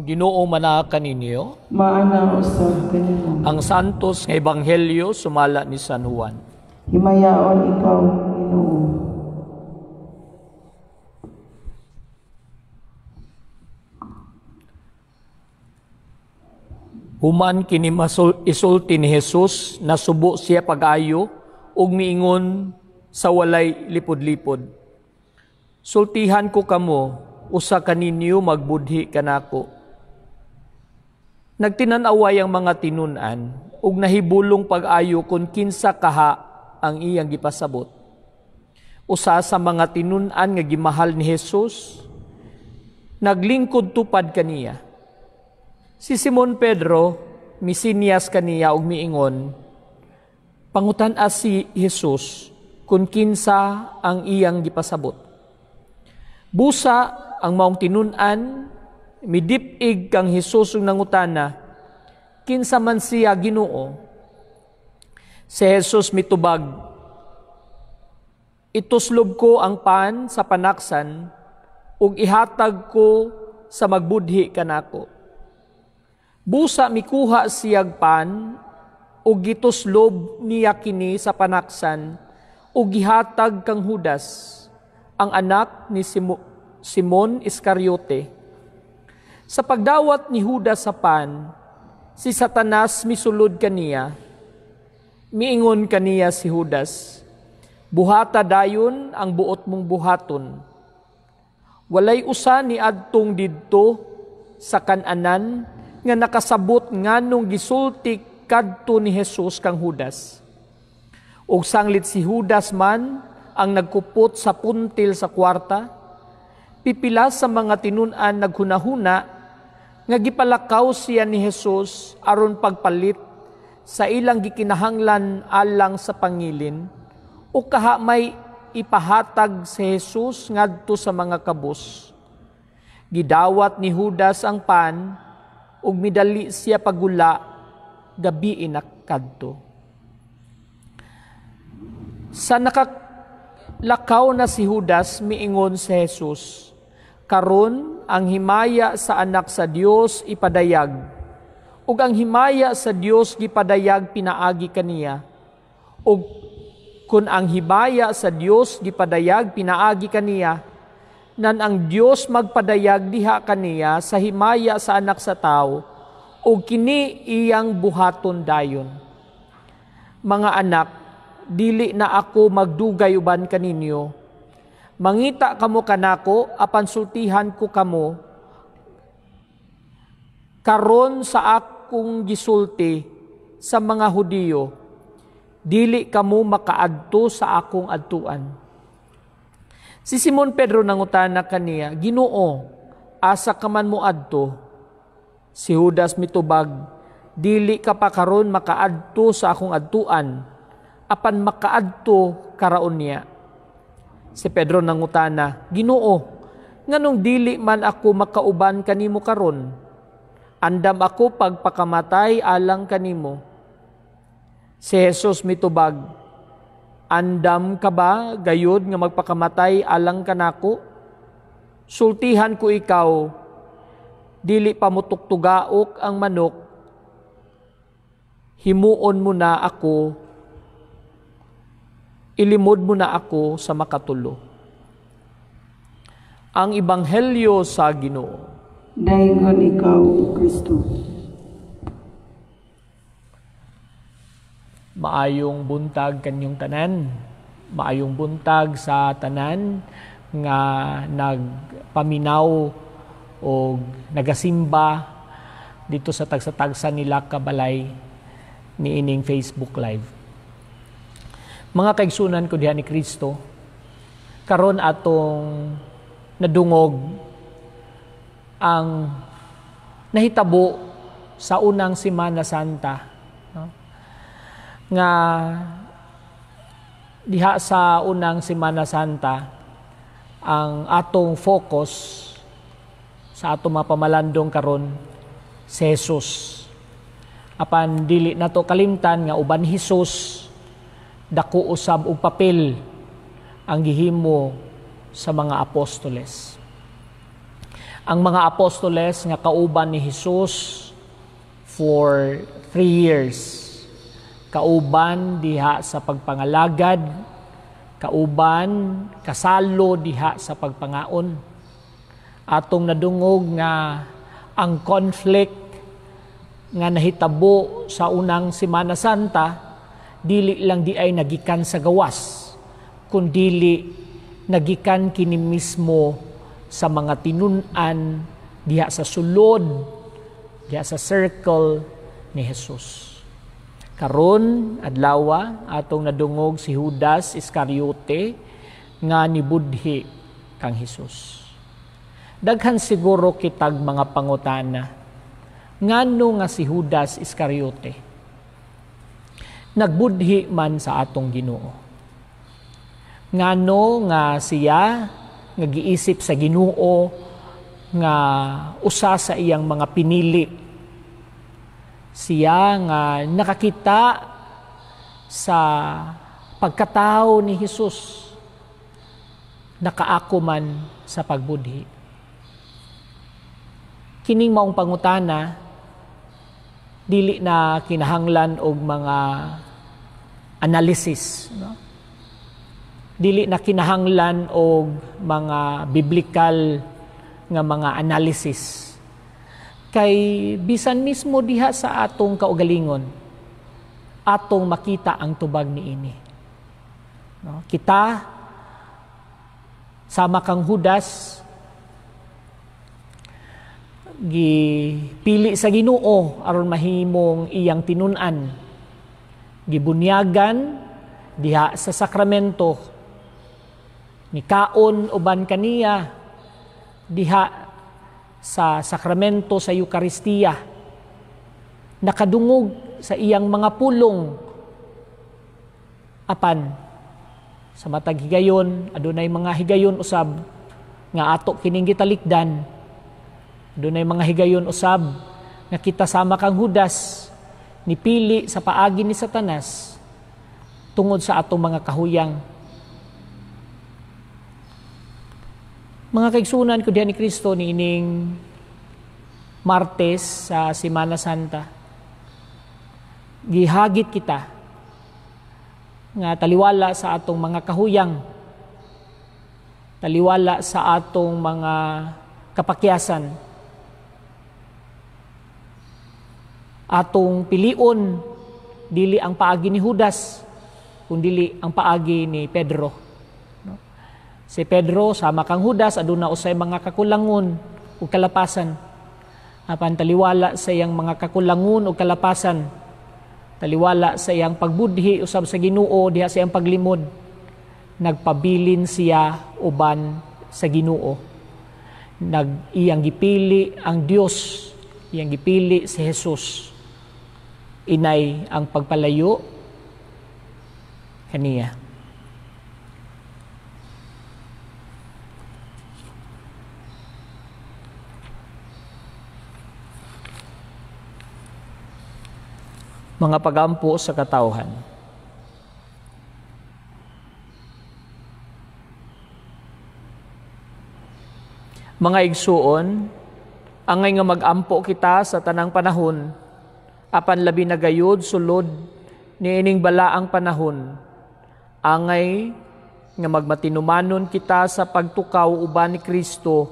Ginoo manaka ninyo. Maana usab kanimo. Ang santos nga ebanghelyo sumala ni San Juan. Himayaon ikaw, Ginoo. Human kini isulti ni Jesus, nasubo siya pag-ayo ug miingon sa walay lipod-lipod. Sultihan ko kamo, usa kaninyo magbudhi kanako. Nagtinanaway ang mga tinunan ug nahibulong pag-ayo kun kinsa kaha ang iyang gipasabot. Usa sa mga tinunan nga gimahal ni Jesus, naglingkod tupad kaniya. Si Simon Pedro, misinyas kaniya ug miingon, pangutan-a si Jesus kun kinsa ang iyang gipasabot. Busa ang maong tinunan, midip-ig kang Jesus ug nangutana, kinsa man siya Ginoo? Si Jesus mitubag, ituslob ko ang pan sa panaksan ug ihatag ko sa magbudhi kanako. Busa mikuha siyag pan ug gituslob niya kini sa panaksan ug gihatag kang Judas, ang anak ni Simon Iscariote. Sa pagdawat ni Judas sa pan, si Satanas misulod kaniya. Miingon kaniya si Judas, buhata dayon ang buot mong buhaton. Walay usa ni adtong didto sa kananan nga nakasabot nganong gisulti kadto ni Jesus kang Judas. Ug sanglit si Judas man ang nagkupot sa puntil sa kwarta, pipila sa mga tinun-an naghunahuna nga gipalakaw siya ni Jesus aron pagpalit sa ilang gikinahanglan alang sa pangilin o kaha may ipahatag si Jesus ngadto sa mga kabus. Gidawat ni Judas ang pan ug midali siya pagula gabi inakadto. Sa nakalakaw na si Judas, miingon si Jesus, karon ang himaya sa anak sa Dios ipadayag, ug ang himaya sa Dios gipadayag pinaagi kaniya. Ug kun ang himaya sa Dios gipadayag pinaagi kaniya, nan ang Dios magpadayag diha kaniya sa himaya sa anak sa tao, ug kini iyang buhaton dayon. Mga anak, dili na ako magdugay uban kaninyo. Mangita kamo kanako, apan sultihan ko kamo. Karon sa akong gisulti sa mga Hudiyo, dili kamo makaadto sa akong adtuan. Si Simon Pedro nangutana kaniya, Ginoo, asa ka man mo adto? Si Judas mitubag, dili ka pa karon makaadto sa akong adtuan, apan makaadto karaon niya. Si Pedro nangutana, Ginoo, nganong dili man ako makauban kanimo karon? Andam ako pagpakamatay alang kanimo. Si Jesus mitubag, andam ka ba gayud nga magpakamatay alang kanako? Sultihan ko ikaw, dili pa mo tuktugaok ang manok, himuon mo na ako, ilimod mo na ako sa makatulo. Ang Ebanghelyo sa Ginoo. Dayon ikaw, Kristo. Maayong buntag kanyong tanan. Maayong buntag sa tanan nga nagpaminaw o nagasimba dito sa tagsa-tagsa nila kabalay ni ining Facebook Live. Mga kaigsunan ko diha ni Kristo, karon atong nadungog ang nahitabo sa unang Semana Santa, no? Nga diha sa unang Semana Santa ang atong focus sa atong mga pamalandong karon si Jesus. Apan dili nato kalimtan nga uban Jesus dako usab og papel ang gihimo sa mga apostoles. Ang mga apostoles nga kauban ni Jesus for 3 years. Kauban diha sa pagpangalagad, kauban kasalo diha sa pagpangaon. Atong nadungog nga ang conflict nga nahitabo sa unang Semana Santa dili lang di ay nagikan sa gawas, kundili nagikan kini mismo sa mga tinun-an diha sa sulod, diha sa circle ni Jesus. Karon adlaw atong nadungog si Judas Iscariote nga nibudhi kang Jesus. Daghan siguro kitag mga pangutana. Ngano nga si Judas Iscariote nagbudhi man sa atong Ginoo? Ngano nga siya nga giisip sa Ginoo nga usa sa iyang mga pinili? Siya nga nakakita sa pagkatao ni Jesus, nakaako man sa pagbudhi. Kining maong pangutana, dili na kinahanglan og mga analysis, no? dili na kinahanglan og mga biblical nga mga analysis. Kay bisan mismo diha sa atong kaugalingon, atong makita ang tubag niini. No? Kita, sama kang Judas, gipili sa Ginoo aron mahimong iyang tinun-an, gibunyagan diha sa sakramento, nikaon uban kaniya diha sa sakramento sa Eucharistia, nakadungog sa iyang mga pulong, apan sa matag higayon adunay mga higayon usab nga ato kining gitalikdan, adunay mga higayon usab nga kita sama kang Judas nipili sa paagi ni Satanas tungod sa atong mga kahuyang. Mga kaigsunan ko diyan ni Kristo niining Martes sa Semana Santa, gihagit kita nga taliwala sa atong mga kahuyang, taliwala sa atong mga kapakyasan, atong pilion dili ang paagi ni Judas kundi ang paagi ni Pedro. Si Pedro sama kang Judas aduna usay mga kakulangon ug kalapasan. Apan taliwala sa iyang mga kakulangon ug kalapasan, taliwala sa iyang pagbudhi usab sa Ginoo diha sa iyang paglimod, nagpabilin siya uban sa Ginoo. Iyang gipili ang Dios, iyang gipili si Jesus. Inay ang pagpalayo kaniya. Mga pagampo sa katawhan. Mga igsuon, angay nga magampo kita sa tanang panahon, apan labi na gayud sulod niining balaang panahon, angay nga magmatinumanon kita sa pagtukaw uban ni Kristo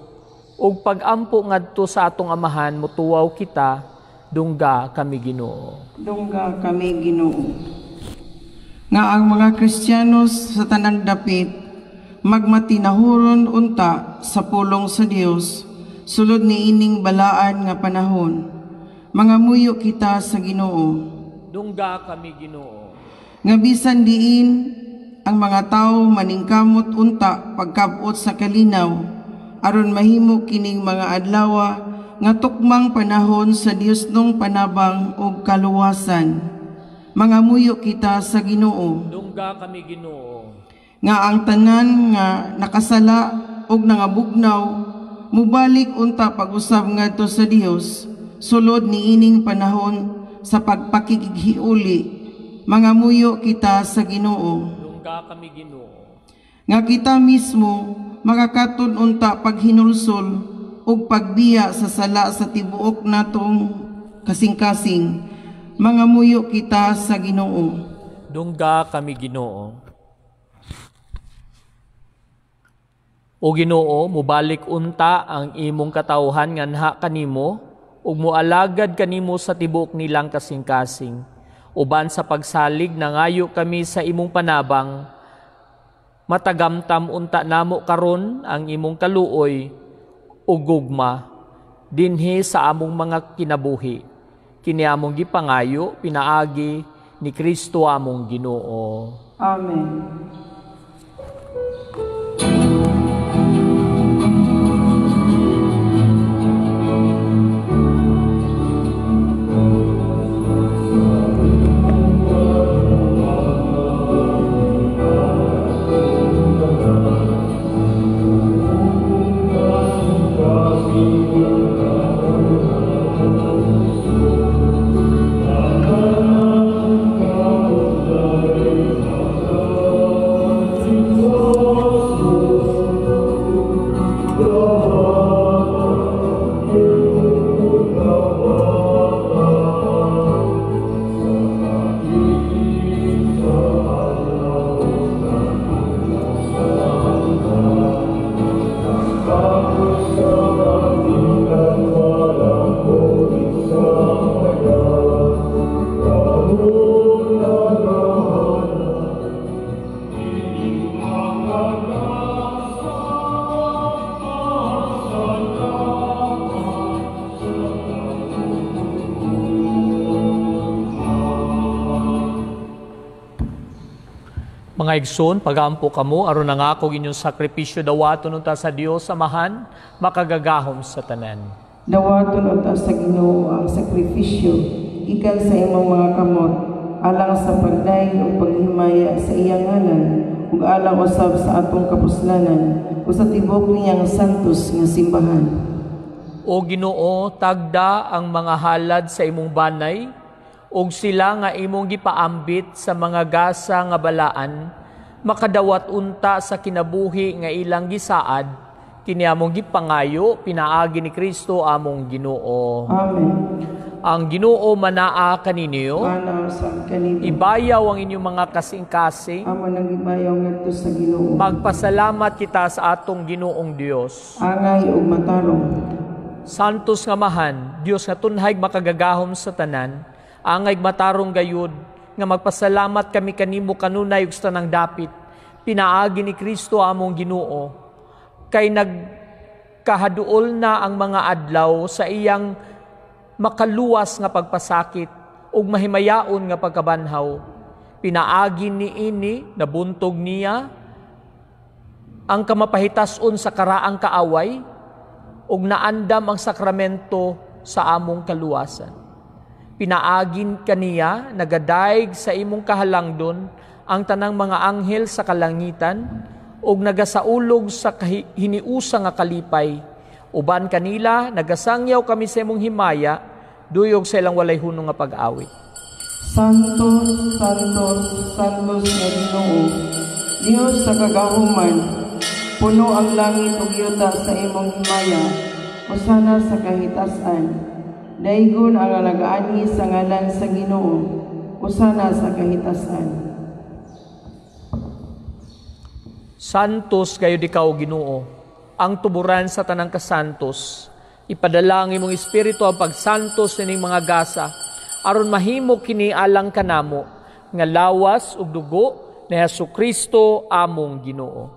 ug pagampo ngadto sa atong amahan mutuwaw kita. Dungga kami Ginoo. Dungga kami Ginoo. Nga ang mga Kristiyanos sa tanang dapit magmatinahuron unta sa pulong sa Dios sulod ni ining balaan nga panahon. Mga muyo kita sa Ginoo. Dungga kami Ginoo. Nga bisan diin ang mga tao maningkamot unta pagkabot sa kalinaw aron mahimo kining mga adlaw nga tukmang panahon sa Dios nung panabang ug kaluwasan. Mga muyo kita sa Ginoo. Dungga kami Ginoo. Nga ang tanan nga nakasala ug nangabugnaw mubalik unta pag-usab ngadto sa Dios sulod ni ining panahon sa pagpakighiuli. Mga muyo kita sa Ginoo. Dungga kami Ginoo. Nga kita mismo makakaton unta paghinulsol ug pagbiya sa sala sa tibuok natong kasing-kasing. Mga muyo kita sa Ginoo. Dungga kami Ginoo. O Ginoo, mubalik unta ang imong katawhan nga nha kanimo ug moalagad kanimo sa tibuok nilang kasing-kasing. Uban sa pagsalig nangayo kami sa imong panabang, matagamtam unta namo karon ang imong kaluoy ug gugma dinhi sa among mga kinabuhi. Kini among gipangayo pinaagi ni Kristo among Ginoo. Amen. Mga igsoon, pagampo kamo, aron nangako inyong sakripisyo dawaton unta sa Dios Amahan, makagagahom sa tanan. Dawaton unta sa Ginoo ang sakripisyo, ikan sa imong mga kamot, alang sa pagdayon o paghimaya sa iyang ngalan, ug alang usab sa atong kapuslanan, o sa tibok niyang santos nga simbahan. O Ginoo, tagda ang mga halad sa imong banay, ug sila nga imong gipaambit sa mga gasa nga balaan, makadawat unta sa kinabuhi nga ilang gisaad, kini among gipangayo, pinaagi ni Kristo among Ginoo. Amen. Ang Ginoo manaa kaninyo, Manaw sa kanimo. ibayaw ang inyong mga kasing-kasing, Amo nang ibayaw ngadto sa Ginoo. magpasalamat kita sa atong Ginoong Dios. Angay ug matarong. Santos nga Mahan, Dios nga tunhay makagagahom sa tanan, angay matarong gayud, nga magpasalamat kami kanimo kanunay ug sa tanang dapit, pinaagi ni Kristo among Ginoo, kay nagkahaduol na ang mga adlaw sa iyang makaluwas nga pagpasakit ug mahimayaon nga pagkabanhaw. Pinaagi ni ini, nabuntog niya ang kamapahitas-on sa karaang kaaway ug naandam ang sakramento sa among kaluwasan. Pinaagin kaniya, nagadayeg sa imong kahalangdon ang tanang mga anghel sa kalangitan ug nagasaulog sa hiniusa nga kalipay. Uban kanila, nagasangyaw kami sa imong himaya, duyog sa ilang walay hunong nga pag-awit. Santos, Santos, Santos nga Ginoo, Dios sa kagahuman, puno ang langit ug yuta sa imong himaya, usana sa kahitasan. Daigon ang alagaani sa ngalan sa Ginoo, usana sa kahitasan. Santos kayo di kao Ginoo, ang tuburan sa tanang kasantos. Ipadala ang imong espiritu ang pagsantos ning mga gasa, aron mahimo kini alang kanamo, nga lawas ug dugo ni Hesukristo among Ginoo.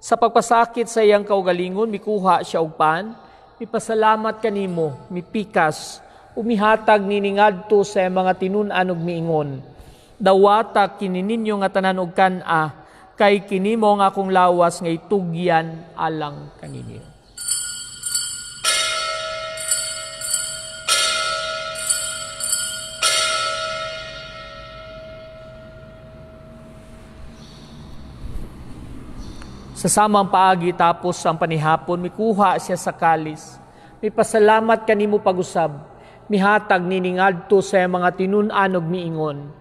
Sa pagpasakit sa iyang kaugalingon, mikuha siya og pan, mipasalamat kanimo, mipikas, umihatag niningadto sa mga tinun-an ug miingon. Dawata kini ninyo nga tanan og kan-a, kay kini mo nga akong lawas nga itugyan alang kaninyo. Sa samang paagi tapos ang panihapon, mikuha siya sa kalis. Mipasalamat kanimo pag-usab, mihatag niningadto sa mga tinun-an ug miingon.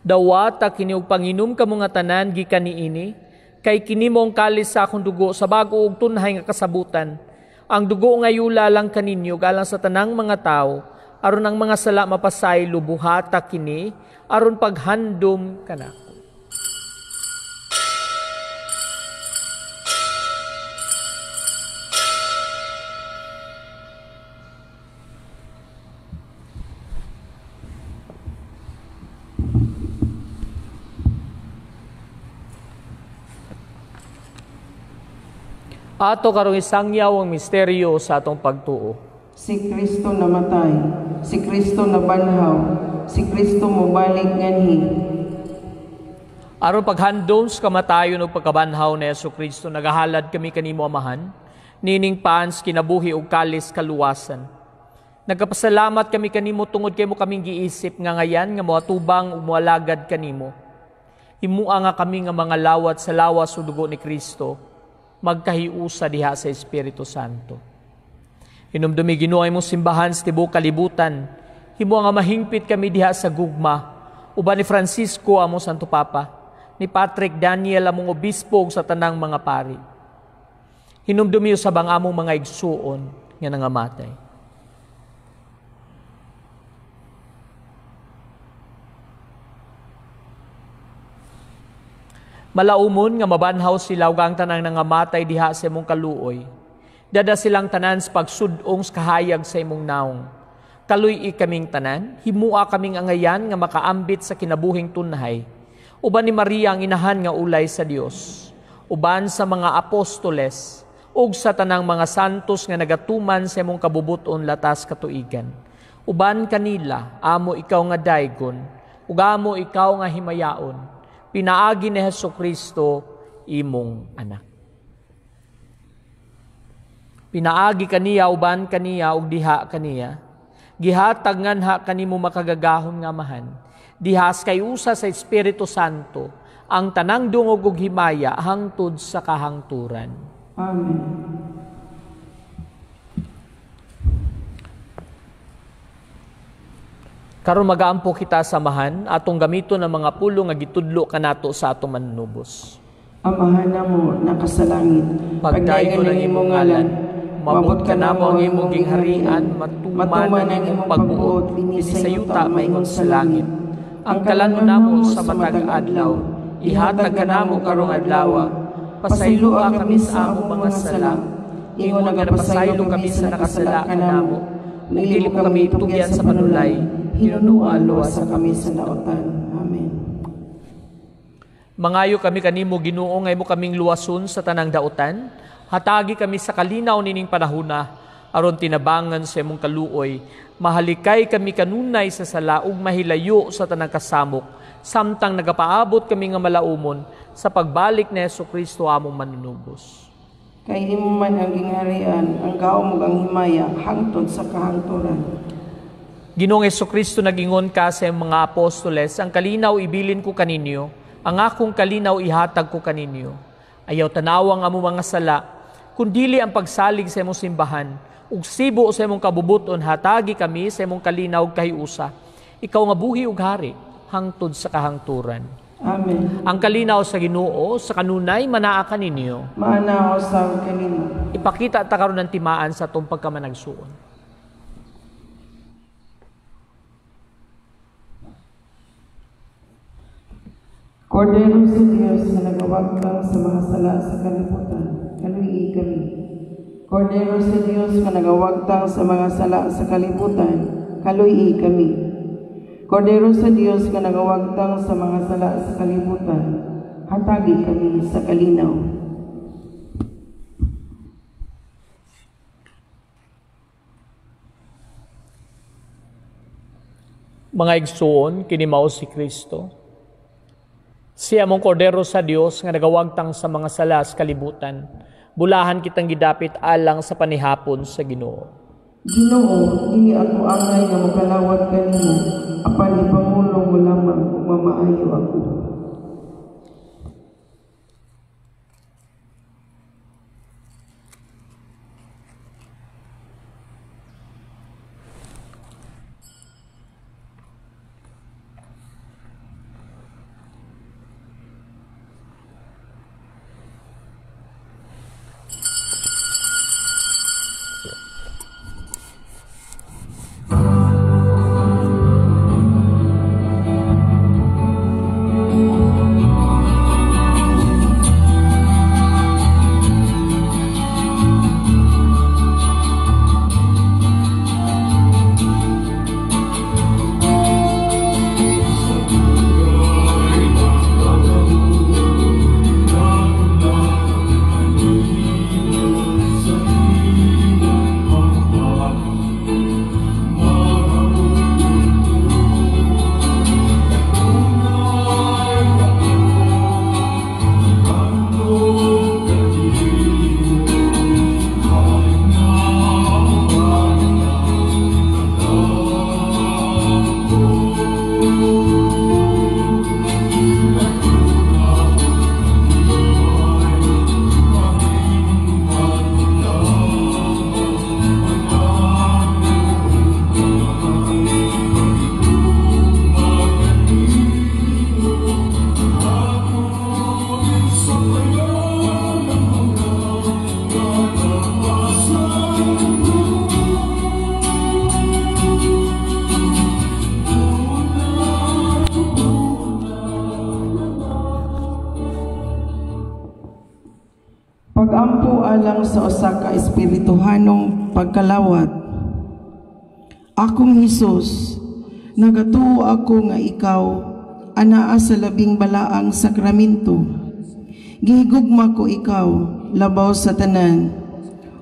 Dawata kini og panginom kamo nga tanan gikan niini, kay kini mo ang kalis sa akong dugo sa bag-o ug tunhay nga kasabutan. Ang dugo nga yula lang kaninyo galang sa tanang mga tao, aron ang mga sala mapasay lubuhata kini, aron paghandom kanako. Ato karong isangyaw ang misteryo sa atong pagtuo. Si Kristo namatay, si Kristo nabanhaw, si Kristo mobalik nganhi. Aron paghandom sa kamatayon ug pagkabanhaw ni Hesukristo, nagahalad kami kanimo Amahan, nining paans kinabuhi ug kalis kaluwasan. Nagapasalamat kami kanimo tungod kay mo kaming giisip nga ngayan nga moatubang ug moalagad kanimo. Himua nga kami nga mga lawat sa lawas ug dugo ni Kristo, magkahiusa diha sa Espiritu Santo. Hinumdumi Ginoo imong simbahan sa tibuok kalibutan, himo nga mahingpit kami diha sa gugma, uban ni Francisco among Santo Papa, ni Patrick Daniel among obispo sa tanang mga pari. Hinumdumi usab ang among mga igsuon nga nangamatay. Malaumon nga mabanhaw sila ug ang tanang nangamatay diha sa imong kaluoy. Dada silang tanan sa pagsudong sa kahayag sa imong naong. Kaluy kaming tanan, himua kaming angayan nga makaambit sa kinabuhing tunhay. Uban ni Maria ang inahan nga ulay sa Dios. Uban sa mga apostoles, ug sa tanang mga santos nga nagatuman sa imong kabubuton latas katuigan. Uban kanila, amo ikaw nga daygon, ug amo ikaw nga himayaon, pinaagi ni Hesukristo imong anak. Pinaagi kaniya uban kaniya ug diha kaniya. Gihatag nganha kanimo makagagahon nga amahan. Dihas kay usa sa Espiritu Santo ang tanang dungog ug himaya hangtod sa kahangturan. Amen. Karon magaampo kita samahan atong gamito ng mga pulo nga gitudlo kanato sa atong manunubos. Amahan namo nakasalangit, Pagdayo ng imong ngalan, mabot ka namo ang imong gingharian, matuman ang imong pagbuot, binisayuta maingon sa langit. Ang kalanon namo sa matag adlaw, ihatag ka namo karong adlaw, pasayloa kami sa among mga sala, ingon nga napasaylo kami sa nakasala ka namo, dili mo kami itugyan sa panulay, hinunua luwas sa kami sa naotan. Amen. Mangayo kami kanimo Ginoo ngay mo kaming luwason sa tanang daotan, hatagi kami sa kalinaw nining panahuna, aron tinabangan sa imong kaluoy, mahalikay kami kanunay sa sala ug mahilayo sa tanang kasamok, samtang nagapaabot kami nga malaumon sa pagbalik ni Hesukristo among manunubos. Kay imo man ang gingharian, ang gaom ug ang himaya hangtod sa kahangturan. Ginoong Hesukristo, nagingon ka sa mga apostoles, ang kalinaw ibilin ko kaninyo, ang akong kalinaw ihatag ko kaninyo. Ayaw tanawang amo mga sala, kundili ang pagsalig sa imong simbahan, ug sibo sa imong kabubuton hatagi kami sa imong kalinaw kahiusa. Ikaw nga buhi ug hari, hangtod sa kahangturan. Amen. Ang kalinaw sa Ginoo sa kanunay manaa kaninyo. Maanaw sa kanimo. Ipakita ta karon ng timaan sa atong pagkamanagsuon. Kordero sa Diyos na nagawagtang sa mga sala sa kalibutan, kaluyi kami. Kordero sa Diyos na nagawagtang sa mga sala sa kalibutan, kaluyi kami. Kordero sa Diyos na nagawagtang sa mga sala sa kalibutan, hatagi kami sa kalinaw. Mga igsoon, kini mao si Kristo. Siya mong kordero sa Dios nga nagawagtang sa mga sala sa kalibutan. Bulahan kitang gidapit alang sa panihapon sa Ginoo. Ginoo, dili ako angay nga makalawat kanimo, apan ipamulong mo lamang ug mamaayo ako. Pagampo alang sa usa ka espirituhanong pagkalawat. Akong Hesus, nagatuo ako nga ikaw anaa sa labing balaang sakramento. Gihigugma ko ikaw labaw sa tanan,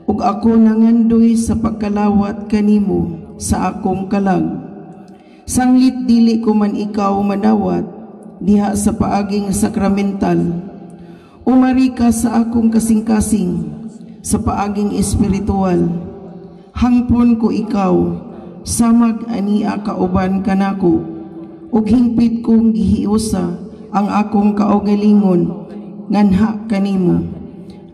ug ako nangandoy sa pagkalawat kanimo sa akong kalag. Sanglit dili ko man ikaw manawat, diha sa paaging sakramental. Umari ka sa akong kasing-kasing sa paaging espiritual. Hangpon ko ikaw, samag ania kauban kanako, ug hingpit kong gihiusa ang akong kaugalingon nganha kanimo.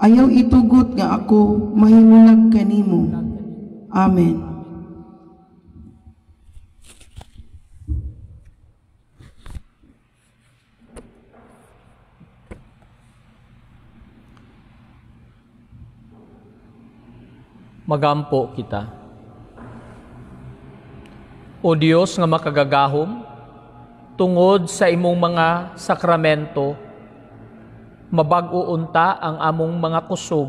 Ayaw itugot nga ako mahimulag kanimo. Amen. Magampo kita. O Dios nga makagagahom, tungod sa imong mga sakramento, mabag-o unta ang among mga kusog,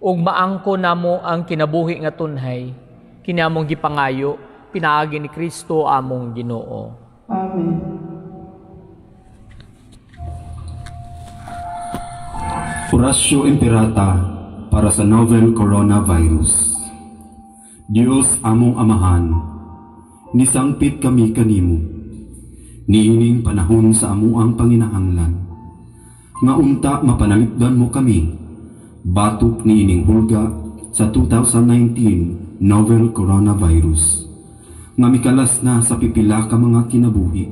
ug maangko namo ang kinabuhi nga tunhay, kini among gipangayo, pinaagi ni Kristo among Ginoo. Amen. Orasyo Imperata para sa novel coronavirus. Dios among amahan, nisangpit kami kanimo, niining panahon sa amuang panginahanglan, nga unta mapanalipdan mo kami, batok niining hulga sa 2019 novel coronavirus, nga mikalas na sa pipila ka mga kinabuhi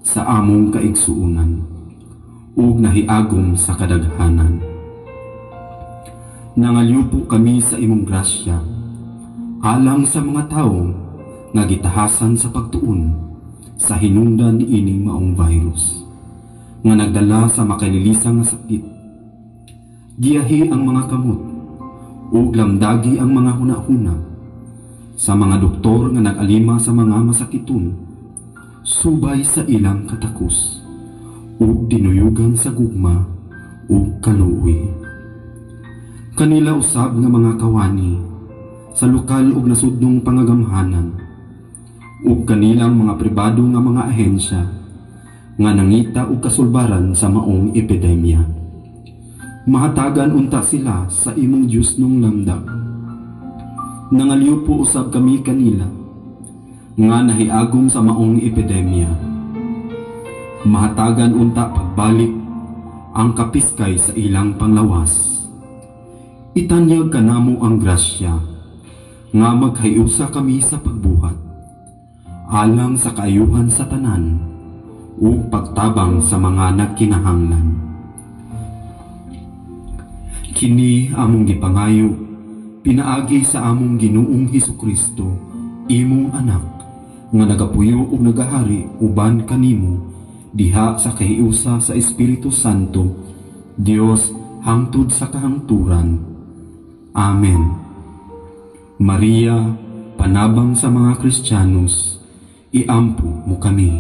sa among kaigsuunan, ug nahiagom sa kadaghanan. Nangalyupo kami sa imong grasya, alang sa mga tao nga gitahasan sa pagtuon sa hinungdan ining maong virus, nga nagdala sa makalilisang nga sakit. Giyahi ang mga kamot, ug lamdagi ang mga hunahuna, sa mga doktor nga nag-alima sa mga masakiton, subay sa ilang katakos, ug dinuyugan sa gugma ug kaluoy. Kanila usab nga mga kawani sa lokal ug nasudnong pangagamhanan, ug kanilang mga pribado nga mga ahensya nga nangita og kasulbaran sa maong epidemya. Mahatagan unta sila sa imong Dios nung lamdag. Nangalyo po usab kami kanila nga nahiagom sa maong epidemya. Mahatagan unta pagbalik ang kapiskay sa ilang panglawas. Itanyag kanamo ang grasya nga maghayusa kami sa pagbuhat, alang sa kaayuhan sa tanan ug pagtabang sa mga nagkinahanglan. Kini among gipangayo, pinaagi sa among Ginoong Hesukristo, imong anak, nga nagapuyo ug nagahari uban kanimo diha sa kahiusa sa Espiritu Santo, Dios hangtod sa kahangturan. Amen. Maria, panabang sa mga Kristiyanos, iampo mo kami.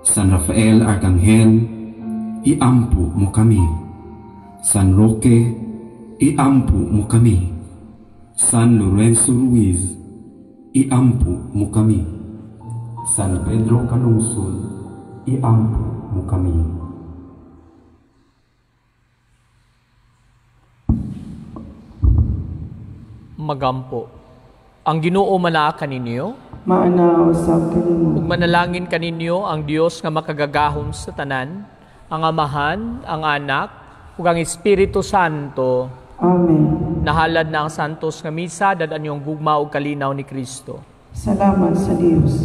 San Rafael Arcangel, iampo mo kami. San Roque, iampo mo kami. San Lorenzo Ruiz, iampo mo kami. San Pedro Calungsod, iampo mo kami. Magampo. Ang Ginoo manaa kaninyo, Maanaw usab kanimo. ug manalangin kaninyo ang Dios nga makagagahom sa tanan, ang Amahan, ang Anak, ug ang Espiritu Santo. Amen. Nahalad na ang santos nga misa, dadan yung gugma ug kalinaw ni Kristo. Salamat sa Dios.